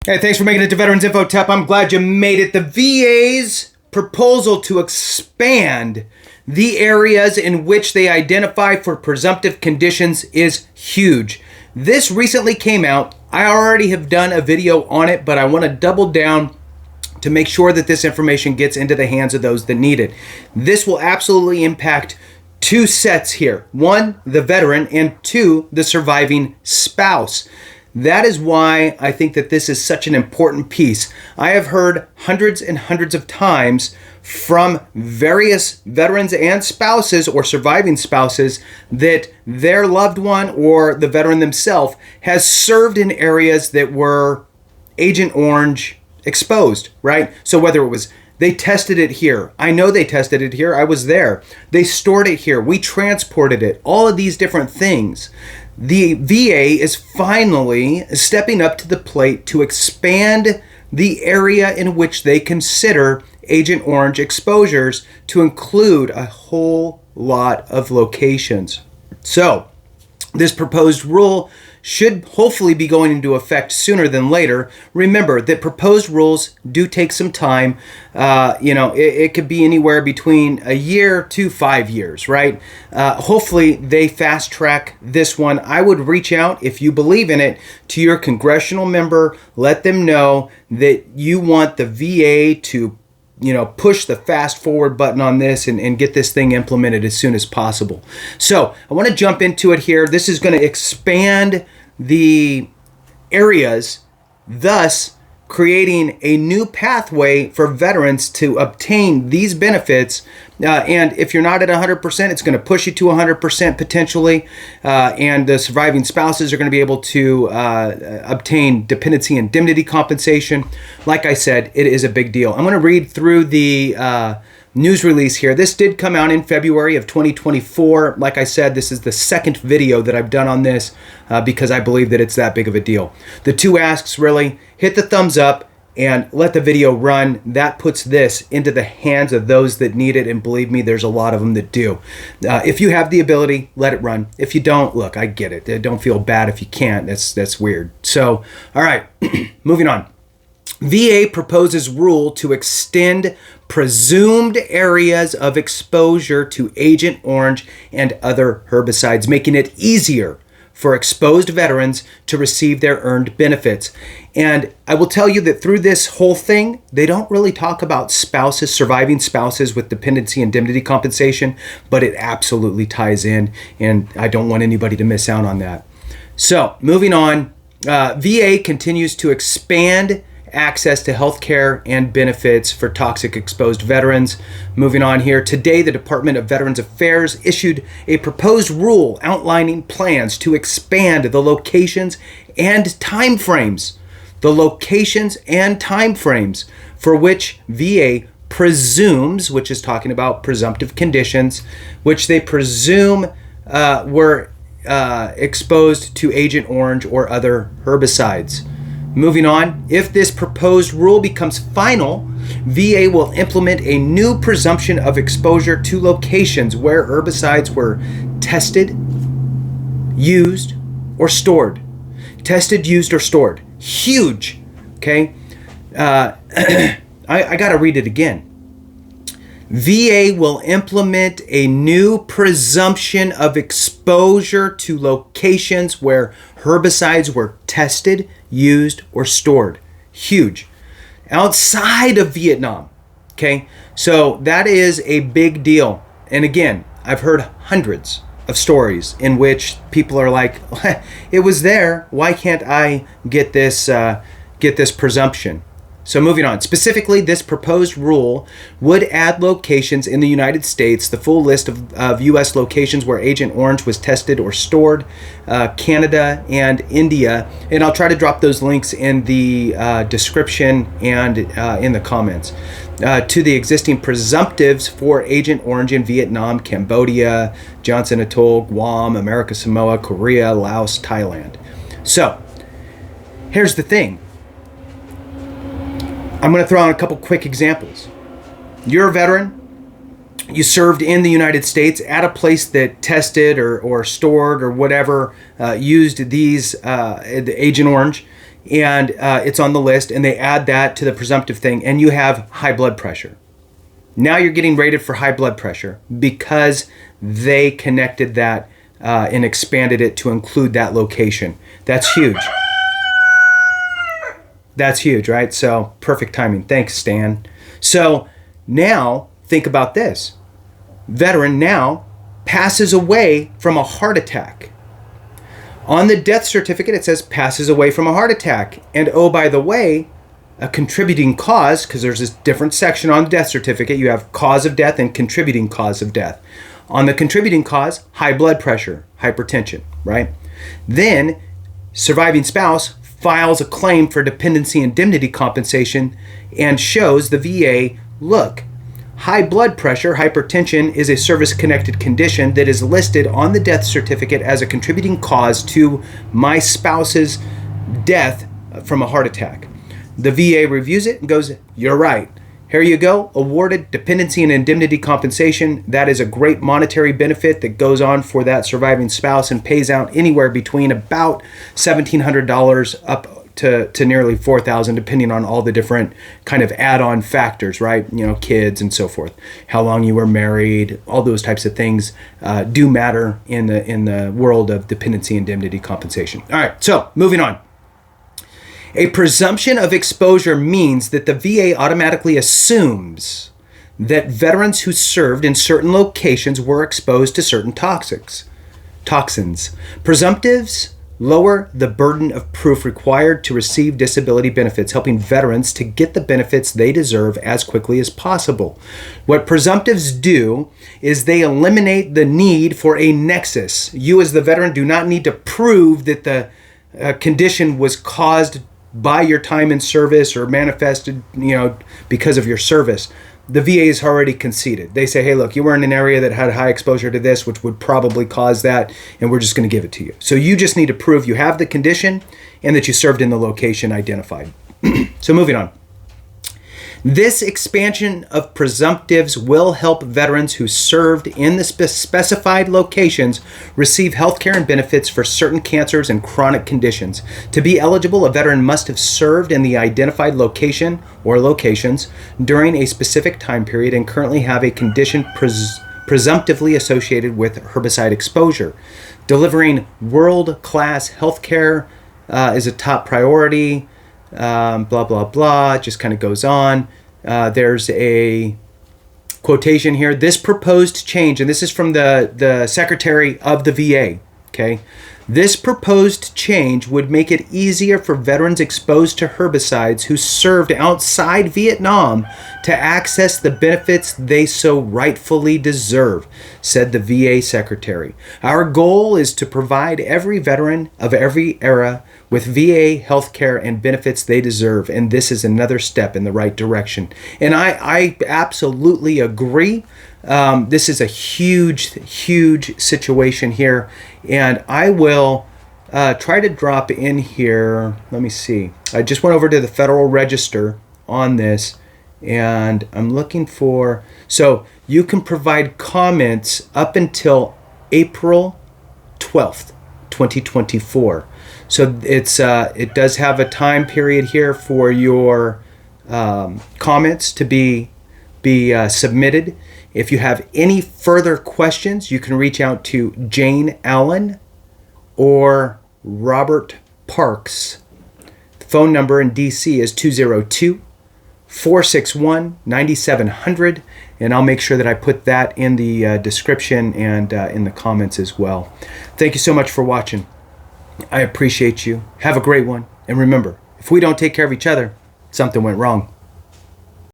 Hey, thanks for making it to Veterans Info Tep. I'm glad you made it. The VA's proposal to expand the areas in which they identify for presumptive conditions is huge. This recently came out. I already have done a video on it, but I want to double down to make sure that this information gets into the hands of those that need it. This will absolutely impact two sets here. One, the veteran, and two, the surviving spouse. That is why I think that this is such an important piece. I have heard hundreds and hundreds of times from various veterans and spouses or surviving spouses that their loved one or the veteran themselves has served in areas that were Agent Orange exposed, right? So whether it was they tested it here. I know they tested it here. I was there. They stored it here. We transported it. All of these different things. The VA is finally stepping up to the plate to expand the area in which they consider Agent Orange exposures to include a whole lot of locations. So, this proposed rule should hopefully be going into effect sooner than later. Remember that proposed rules do take some time. It could be anywhere between a year to 5 years, right? Hopefully they fast track this one. I would reach out, if you believe in it, to your congressional member. Let them know that you want the VA to push the fast forward button on this and get this thing implemented as soon as possible. So I want to jump into it here. This is going to expand the areas, thus creating a new pathway for veterans to obtain these benefits. And if you're not at 100%, it's going to push you to 100% potentially. And the surviving spouses are going to be able to obtain dependency indemnity compensation. Like I said, it is a big deal. I'm going to read through the news release here. This did come out in February of 2024. Like I said, this is the second video that I've done on this because I believe that it's that big of a deal. The two asks really, hit the thumbs up and let the video run. That puts this into the hands of those that need it, and believe me, there's a lot of them that do. If you have the ability, let it run. If you don't, look, I get it. Don't feel bad if you can't. That's weird. So, all right, moving on. VA proposes rule to extend presumed areas of exposure to Agent Orange and other herbicides, making it easier for exposed veterans to receive their earned benefits. And I will tell you that through this whole thing, they don't really talk about spouses, surviving spouses with dependency indemnity compensation, but it absolutely ties in, and I don't want anybody to miss out on that. So, moving on, VA continues to expand access to health care and benefits for toxic exposed veterans. Moving on here, today the Department of Veterans Affairs issued a proposed rule outlining plans to expand the locations and timeframes. The locations and timeframes for which VA presumes, which is talking about presumptive conditions, which they presume were exposed to Agent Orange or other herbicides. Moving on, if this proposed rule becomes final, VA will implement a new presumption of exposure to locations where herbicides were tested, used, or stored. Tested, used, or stored. Huge. Okay? I got to read it again. VA will implement a new presumption of exposure to locations where herbicides were tested, used, or stored. Huge. Outside of Vietnam. Okay? So that is a big deal. And again, I've heard hundreds of stories in which people are like, it was there. Why can't I get this presumption? So moving on, specifically this proposed rule would add locations in the United States, the full list of U.S. locations where Agent Orange was tested or stored, Canada and India, and I'll try to drop those links in the description and in the comments, to the existing presumptives for Agent Orange in Vietnam, Cambodia, Johnson Atoll, Guam, America Samoa, Korea, Laos, Thailand. So here's the thing. I'm going to throw out a couple quick examples. You're a veteran. You served in the United States at a place that tested or stored or whatever used these the Agent Orange, and it's on the list, and they add that to the presumptive thing, and you have high blood pressure. Now you're getting rated for high blood pressure because they connected that and expanded it to include that location. That's huge. That's huge, right? So perfect timing. Thanks, Stan. So now think about this. Veteran now passes away from a heart attack. On the death certificate, it says passes away from a heart attack. And oh, by the way, a contributing cause, because there's this different section on the death certificate. You have cause of death and contributing cause of death. On the contributing cause, high blood pressure, hypertension, right? Then surviving spouse files a claim for dependency indemnity compensation and shows the VA, look, high blood pressure, hypertension, is a service-connected condition that is listed on the death certificate as a contributing cause to my spouse's death from a heart attack. The VA reviews it and goes, you're right. Here you go, awarded dependency and indemnity compensation. That is a great monetary benefit that goes on for that surviving spouse and pays out anywhere between about $1,700 up to nearly $4,000, depending on all the different kind of add-on factors, right? You know, kids and so forth, how long you were married, all those types of things do matter in the world of dependency indemnity compensation. All right, so moving on. A presumption of exposure means that the VA automatically assumes that veterans who served in certain locations were exposed to certain toxins. Presumptives lower the burden of proof required to receive disability benefits, helping veterans to get the benefits they deserve as quickly as possible. What presumptives do is they eliminate the need for a nexus. You as the veteran do not need to prove that the condition was caused by your time in service or manifested, because of your service. The VA is already conceded. They say, hey, look, you were in an area that had high exposure to this, which would probably cause that, and we're just going to give it to you. So you just need to prove you have the condition and that you served in the location identified. So moving on. This expansion of presumptives will help veterans who served in the specified locations receive health care and benefits for certain cancers and chronic conditions. To be eligible, a veteran must have served in the identified location or locations during a specific time period and currently have a condition presumptively associated with herbicide exposure. Delivering world-class health care is a top priority. Blah, blah, blah. It just kind of goes on. There's a quotation here. This proposed change, and this is from the Secretary of the VA, okay? This proposed change would make it easier for veterans exposed to herbicides who served outside Vietnam to access the benefits they so rightfully deserve, said the VA Secretary. Our goal is to provide every veteran of every era with VA health care and benefits they deserve, and this is another step in the right direction. And I absolutely agree. This is a huge situation here, and I will try to drop in here. Let me see. I just went over to the Federal Register on this, and I'm looking for, so you can provide comments up until April 12th, 2024. So it does have a time period here for your comments to be submitted. If you have any further questions, you can reach out to Jane Allen or Robert Parks. The phone number in DC is 202-461-9700, and I'll make sure that I put that in the description and in the comments as well. Thank you so much for watching. I appreciate you. Have a great one. And remember, if we don't take care of each other, something went wrong.